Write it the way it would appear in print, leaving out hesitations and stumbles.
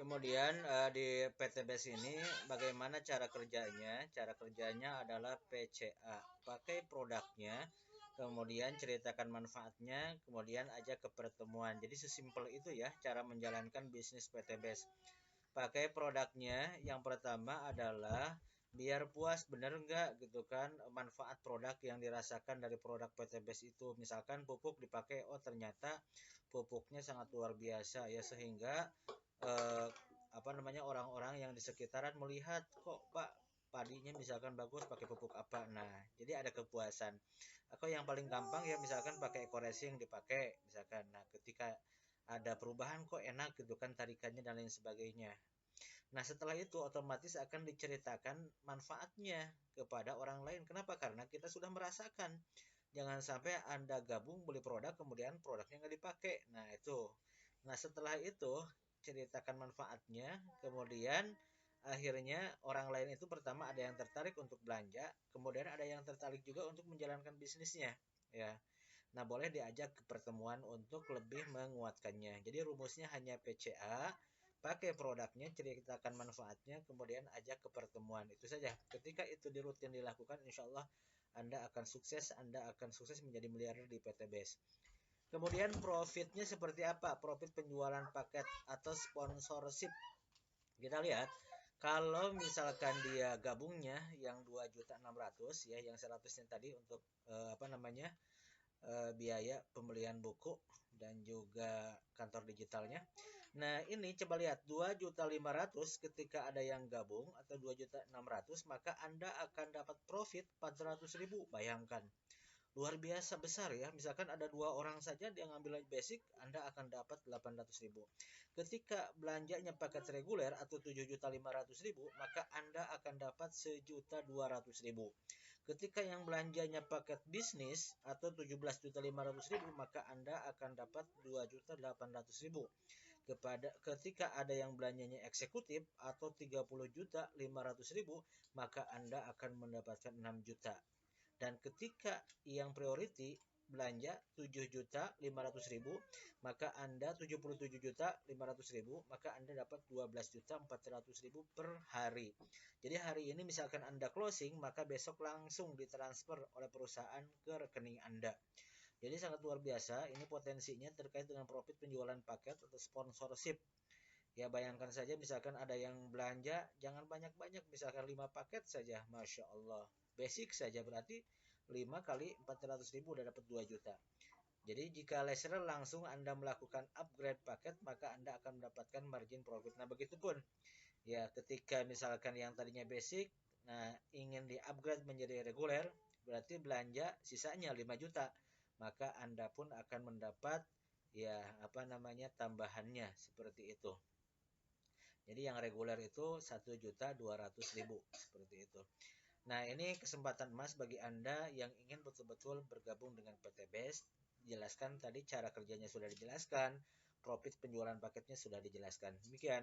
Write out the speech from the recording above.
Kemudian di PTBase ini bagaimana cara kerjanya? Cara kerjanya adalah PCA. Pakai produknya, kemudian ceritakan manfaatnya, kemudian ajak ke pertemuan. Jadi sesimpel itu ya cara menjalankan bisnis PTBase. Pakai produknya, yang pertama adalah biar puas bener nggak gitu kan manfaat produk yang dirasakan dari produk PTBase itu. Misalkan pupuk dipakai, oh ternyata pupuknya sangat luar biasa ya, sehingga eh, orang-orang yang di sekitaran melihat, kok Pak padinya misalkan bagus pakai pupuk apa. Nah, jadi ada kepuasan. Atau yang paling gampang ya misalkan pakai ekoracing dipakai misalkan. Nah, ketika ada perubahan kok enak gitu kan tarikannya dan lain sebagainya. Nah, setelah itu otomatis akan diceritakan manfaatnya kepada orang lain. Kenapa? Karena kita sudah merasakan. Jangan sampai Anda gabung beli produk kemudian produknya nggak dipakai. Nah, itu. Nah, setelah itu ceritakan manfaatnya, kemudian akhirnya orang lain itu pertama ada yang tertarik untuk belanja, kemudian ada yang tertarik juga untuk menjalankan bisnisnya, ya. Nah, boleh diajak ke pertemuan untuk lebih menguatkannya. Jadi rumusnya hanya PCA, pakai produknya, ceritakan manfaatnya, kemudian ajak ke pertemuan. Itu saja. Ketika itu dirutin dilakukan, insya Allah Anda akan sukses menjadi miliarder di PTBS. Kemudian profitnya seperti apa? Profit penjualan paket atau sponsorship. Kita lihat kalau misalkan dia gabungnya yang 2.600.000 ya, yang 100-nya tadi untuk biaya pembelian buku dan juga kantor digitalnya. Nah, ini coba lihat 2.500.000 ketika ada yang gabung atau 2.600.000 maka Anda akan dapat profit 400.000. Bayangkan. Luar biasa besar ya. Misalkan ada 2 orang saja dia ngambil basic, Anda akan dapat 800.000. Ketika belanjanya paket reguler atau 7.500.000, maka Anda akan dapat 1.200.000. Ketika yang belanjanya paket bisnis atau 17.500.000, maka Anda akan dapat 2.800.000. Ketika ada yang belanjanya eksekutif atau 30.500.000, maka Anda akan mendapatkan 6 juta. Dan ketika yang priority belanja 7.500.000, maka Anda 77.500.000, maka Anda dapat 12.400.000 per hari. Jadi hari ini misalkan Anda closing, maka besok langsung ditransfer oleh perusahaan ke rekening Anda. Jadi sangat luar biasa. Ini potensinya terkait dengan profit penjualan paket atau sponsorship. Ya bayangkan saja misalkan ada yang belanja, jangan banyak-banyak, misalkan 5 paket saja, Masya Allah. Basic saja berarti 5 kali 400.000 udah dapat 2 juta. Jadi jika reseller langsung Anda melakukan upgrade paket, maka Anda akan mendapatkan margin profit. Nah begitupun ya ketika misalkan yang tadinya basic, nah ingin di upgrade menjadi reguler, berarti belanja sisanya 5 juta. Maka Anda pun akan mendapat ya tambahannya seperti itu. Jadi yang reguler itu 1.200.000 seperti itu. Nah, ini kesempatan emas bagi Anda yang ingin betul-betul bergabung dengan PT Best. Jelaskan tadi cara kerjanya sudah dijelaskan, profit penjualan paketnya sudah dijelaskan. Demikian.